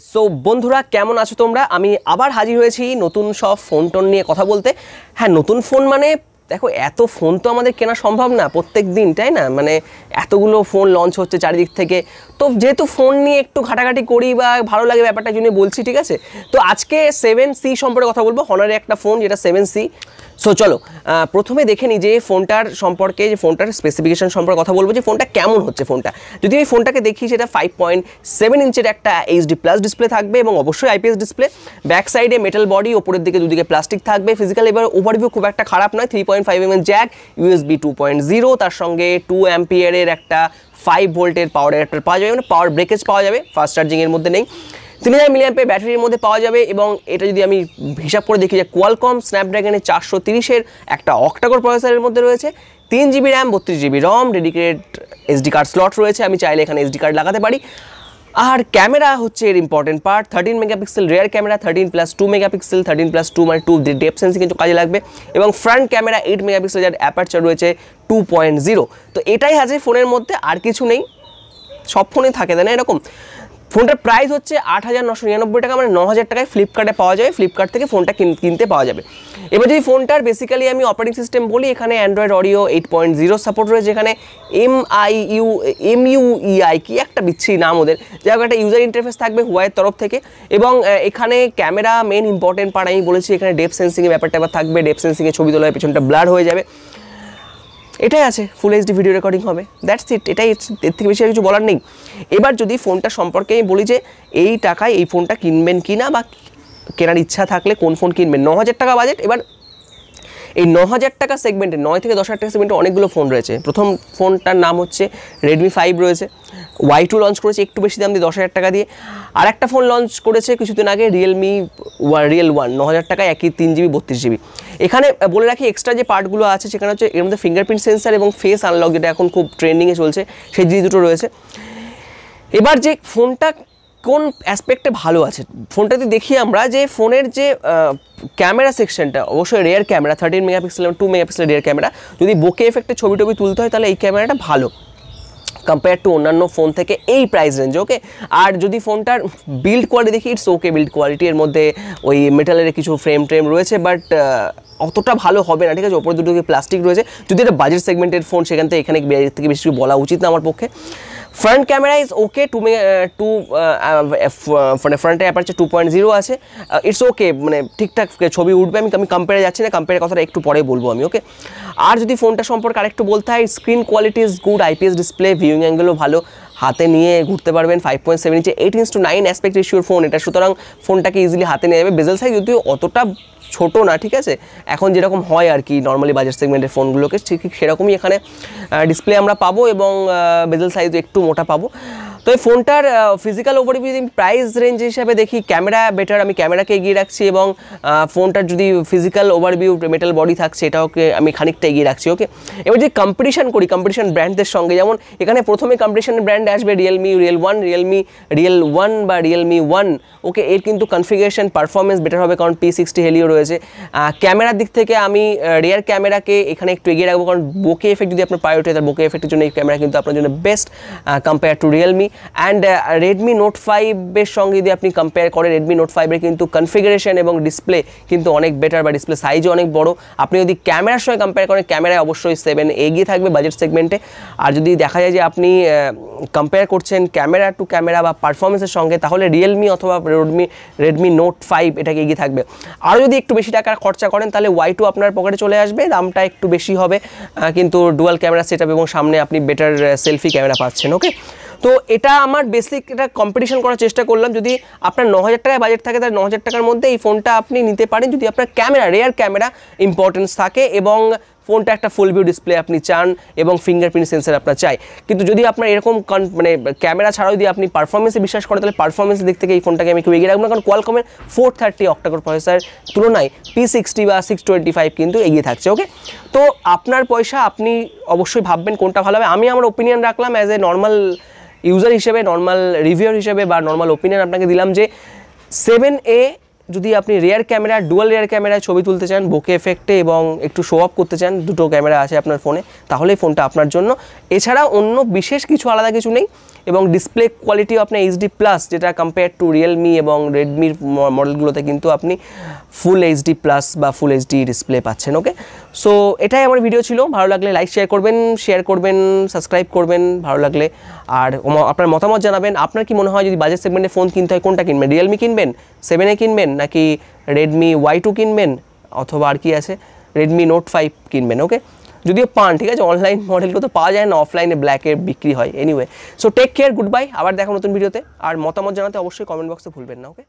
So বন্ধুরা কেমন আছো তোমরা? আমি আবার হাজির হয়েছি নতুন সব ফোন টোন নিয়ে কথা বলতে। হ্যাঁ, নতুন ফোন মানে দেখো, এত ফোন তো আমাদের কেনা সম্ভব না প্রত্যেক দিন, তাই না? মানে এতগুলো ফোন লঞ্চ হচ্ছে চারিদিক থেকে, তো যেহেতু ফোন নিয়ে একটু ঘাটাঘাটি করি বা ভালো লাগে ব্যাপারটার জন্য বলছি, ঠিক আছে? তো আজকে 7C সম্পর্কে কথা বলবো, হনারের একটা ফোন যেটা 7C। সো চলো প্রথমে দেখে নিই যে ফোনটার সম্পর্কে, যে ফোনটার স্পেসিফিকেশন সম্পর্কে কথা বলবো, যে ফোনটা কেমন হচ্ছে। ফোনটা যদি এই ফোনটাকে দেখি, সেটা 5.7 ইঞ্চের একটা HD+ ডিসপ্লে থাকবে এবং অবশ্যই IPS ডিসপ্লে। ব্যাক সাইডে মেটাল বডি, ওপরের দিকে দুদিকে প্লাস্টিক থাকবে। ফিজিক্যাল এবার ওভারভিউ খুব একটা খারাপ নয়। 3.5mm জ্যাক, USB 2.0, তার সঙ্গে 2 অ্যাম্পিয়ারের একটা 5 ভোল্টের পাওয়ার অ্যাডাপ্টার পাওয়া যাবে, মানে পাওয়ার ব্রেকেজ পাওয়া যাবে, ফাস্ট চার্জিংয়ের মধ্যে নেই। 3000 mAh ব্যাটারির মধ্যে পাওয়া যাবে। এবং এটা যদি আমি হিসাব করে দেখি, যে কোয়ালকম স্ন্যাপড্রাগনের 430-এর একটা অক্টাকোর প্রসেসরের মধ্যে রয়েছে, 3GB র্যাম, 32GB রম, ডেডিকেটেড SD কার্ড স্লট রয়েছে, আমি চাইলে এখানে SD কার্ড লাগাতে পারি। আর ক্যামেরা হচ্ছে এর important part. 13 megapixel rear camera, 13+2 megapixel, 13+2 মানে 2 ডেপথ সেন্সিং কিন্তু কাজে লাগবে। এবং ফ্রন্ট ক্যামেরা 8 মেগাপিক্সেল, যার অ্যাপারচার রয়েছে 2.0। তো এটাই আছে ফোনের মধ্যে, আর কিছু নেই। সব ফোনে থাকে, তাই না এরকম? ফোনটার প্রাইস হচ্ছে 8,999 টাকা, মানে 9,000 টাকায় ফ্লিপকার্টে পাওয়া যাবে। ফ্লিপকার্ট থেকে ফোনটা কিনতে পাওয়া যাবে। এবার যদি ফোনটার বেসিক্যালি আমি অপারেটিং সিস্টেম বলি, এখানে অ্যান্ড্রয়েড অরিও 8.0 সাপোর্ট রয়েছে। এখানে MIUI কি একটা বিচ্ছিরি নাম ওদের, যাই হোক একটা ইউজার ইন্টারফেস থাকবে হুয়াইয়ের তরফ থেকে। এবং এখানে ক্যামেরা মেন ইম্পর্টেন্ট পার্ট আমি বলেছি, এখানে ডেপথ সেন্সিংয়ের ব্যাপারটা এবার থাকবে। ডেপথ সেন্সিংয়ে ছবি তোলার পেছনটা ব্লার হয়ে যাবে। এটাই আছে, ফুল HD ভিডিও রেকর্ডিং হবে, দ্যাটস ইট। এটাই, এর থেকে বেশি আর কিছু বলার নেই। এবার যদি ফোনটা সম্পর্কে আমি বলি, যে এই টাকায় এই ফোনটা কিনবেন কি না, বা কেনার ইচ্ছা থাকলে কোন ফোন কিনবেন। 9,000 টাকা বাজেট। এবার এই 9,000 টাকা সেগমেন্টে, 9 থেকে 10,000 টাকা সেগমেন্টে অনেকগুলো ফোন রয়েছে। প্রথম ফোনটার নাম হচ্ছে Redmi 5 রয়েছে। Y2 লঞ্চ করেছে একটু বেশি দাম দিয়ে, 10,000 টাকা দিয়ে। আর একটা ফোন লঞ্চ করেছে কিছুদিন আগে, Realme Real 1, 9,000 টাকায়, একই 3GB 32GB। এখানে বলে রাখি, এক্সট্রা যে পার্টগুলো আছে সেখানে হচ্ছে এর মধ্যে ফিঙ্গারপ্রিন্ট সেন্সার এবং ফেস আনলক, যেটা এখন খুব ট্রেন্ডিংয়ে চলছে, সেই জিনিস দুটো রয়েছে। এবার যে ফোনটা কোন অ্যাসপেক্টে ভালো আছে, ফোনটা যদি দেখি আমরা, যে ফোনের যে ক্যামেরা সেকশনটা, অবশ্যই রিয়ার ক্যামেরা 13 মেগাপিক্সেল এবং 2 মেগাপিক্সেল রিয়ার ক্যামেরা। যদি বোকে এফেক্টে ছবি টবি তুলতে হয়, তাহলে এই ক্যামেরাটা ভালো কম্পেয়ার টু অন্যান্য ফোন থেকে এই প্রাইস রেঞ্জে, ওকে। আর যদি ফোনটার বিল্ড কোয়ালিটি দেখি, ইটস ওকে বিল্ড কোয়ালিটি। এর মধ্যে ওই মেটালের কিছু ফ্রেম ট্রেম রয়েছে, বাট অতটা ভালো হবে না, ঠিক আছে? ওপরে দুটো প্লাস্টিক রয়েছে। যদি এটা বাজেট সেগমেন্টের ফোন, সেখান থেকে এখানে থেকে বেশি কিছু বলা উচিত না আমার পক্ষে। ফ্রন্ট ক্যামেরা ইজ ওকে, মানে ফ্রন্টে অ্যাপারচার 2.0 আছে, ইটস ওকে, মানে ঠিকঠাক ছবি উঠবে। আমি কম্পেয়ারে যাচ্ছি না, কম্পেয়ারের কথাটা একটু পরে বলবো আমি, ওকে। আর যদি ফোনটা সম্পর্কে আরেকটু বলতে হয়, screen quality is good, IPS display, viewing অ্যাঙ্গেলও ভালো, হাতে নিয়ে ঘুরতে পারবেন। 5.7 ইঞ্চি 8:9 অ্যাসপেক্ট রেশিওর ফোন এটা, সুতরাং ফোনটাকে ইজিলি হাতে নিয়ে যাবে। বেজেল সাইজ যদিও অতটা ছোটো না, ঠিক আছে, এখন যেরকম হয় আর কি নর্মালি বাজেট সেগমেন্টের ফোনগুলোকে, ঠিক সেরকমই এখানে ডিসপ্লে আমরা পাবো, এবং বেজেল সাইজ একটু মোটা পাবো। তো এই ফোনটার ফিজিক্যাল ওভারভিউ যদি প্রাইস রেঞ্জ হিসাবে দেখি, ক্যামেরা বেটার, আমি ক্যামেরাকে এগিয়ে রাখছি। এবং ফোনটার যদি ফিজিক্যাল ওভারভিউ, মেটাল বডি থাকছে, এটাকে আমি খানিকটা এগিয়ে রাখছি, ওকে। এবার যদি কম্পিটিশন করি কম্পিটিশন ব্র্যান্ডদের সঙ্গে, যেমন এখানে প্রথমে কম্পিটিশন ব্র্যান্ড আসবে Realme Real 1 বা Realme 1, ওকে। এর কিন্তু কনফিগারেশন পারফরমেন্স বেটার হবে, কারণ P60 হেলিও রয়েছে। ক্যামেরার দিক থেকে আমি রিয়ার ক্যামেরাকে এখানে একটু এগিয়ে রাখবো, কারণ বোকে এফেক্ট যদি আপনার প্রায়োরিটি হয়, তার বোকে এফেক্টের জন্য এই ক্যামেরা কিন্তু আপনার জন্য best compare to Realme। And Redmi Note 5-এর সঙ্গে যদি আপনি কম্পেয়ার করেন, Redmi Note 5-এর কিন্তু কনফিগারেশন এবং ডিসপ্লে কিন্তু অনেক বেটার, বা ডিসপ্লে সাইজও অনেক বড়। আপনি যদি ক্যামেরার সঙ্গে কম্পেয়ার করেন, ক্যামেরায় অবশ্যই 7 এগিয়ে থাকবে বাজেট সেগমেন্টে। আর যদি দেখা যায় যে আপনি কম্পেয়ার করছেন ক্যামেরা টু ক্যামেরা বা পারফরমেন্সের সঙ্গে, তাহলে Realme অথবা Redmi Note 5 এটাকে এগিয়ে থাকবে। আরও যদি একটু বেশি টাকা খরচা করেন, তাহলে Y2 আপনার পকেটে চলে আসবে, দামটা একটু বেশি হবে, কিন্তু ডুয়াল ক্যামেরা সেটআপ এবং সামনে আপনি বেটার সেলফি ক্যামেরা পাচ্ছেন, ওকে। তো এটা আমার বেসিক, এটা কম্পিটিশন করার চেষ্টা করলাম। যদি আপনার 9,000 টাকায় বাজেট থাকে, তাহলে 9,000 টাকার মধ্যে এই ফোনটা আপনি নিতে পারেন, যদি আপনার ক্যামেরা, রিয়ার ক্যামেরা ইম্পর্টেন্স থাকে, এবং ফোনটা একটা ফুল ভিউ ডিসপ্লে আপনি চান, এবং ফিঙ্গারপ্রিন্ট সেন্সার আপনার চাই। কিন্তু যদি আপনার এরকম মানে ক্যামেরা ছাড়াও যদি আপনি পারফরমেন্সে বিশ্বাস করেন, তাহলে পারফরমেন্সের দিক থেকে এই ফোনটাকে আমি একটু এগিয়ে রাখবো না, কারণ কোয়ালকমের 430 অক্টাকোর প্রসেসর তুলনায় P60 বা 625 কিন্তু এগিয়ে থাকছে, ওকে। তো আপনার পয়সা, আপনি অবশ্যই ভাববেন কোনটা ভালো হবে। আমি আমার ওপিনিয়ন রাখলাম অ্যাজ এ নর্মাল ইউজার হিসেবে, নর্মাল রিভিউয়ার হিসেবে, বা নর্মাল ওপিনিয়ন আপনাকে দিলাম, যে 7A যদি আপনি রিয়ার ক্যামেরা, ডুয়াল রিয়ার ক্যামেরায় ছবি তুলতে চান বোকে এফেক্টে, এবং একটু শো অফ করতে চান, দুটো ক্যামেরা আছে আপনার ফোনে, তাহলে ফোনটা আপনার জন্য। এছাড়া অন্য বিশেষ কিছু আলাদা কিছু নেই। এবং ডিসপ্লে কোয়ালিটিও আপনার এইচডি প্লাস, যেটা কম্পেয়ার টু রিয়েলমি এবং রেডমির মডেলগুলোতে কিন্তু আপনি ফুল এইচডি প্লাস বা ফুল এইচডি ডিসপ্লে পাচ্ছেন। ওকে, সো এটাই আমার ভিডিও ছিল। ভালো লাগলে লাইক শেয়ার করবেন, সাবস্ক্রাইব করবেন ভালো লাগলে, আর আপনার মতামত জানাবেন। আপনার কি মনে হয় যদি বাজেট সেগমেন্টে ফোন কিনতে হয় কোনটা কিনবেন? রিয়েলমি কিনবেন, 7A কিনবেন, নাকি রেডমি Y2 কিনবেন, অথবা আর কি আছে রেডমি নোট 5 কিনবেন? ওকে, যদিও পান, ঠিক আছে, অনলাইন মডেলগুলো তো পাওয়া যায় না, অফলাইনে ব্ল্যাকে বিক্রি হয়। Anyway, so take care, good bye, আবার দেখা নতুন ভিডিওতে। আর মতামত জানাতে অবশ্যই কমেন্ট বক্সে ভুলবেন না। ওকে।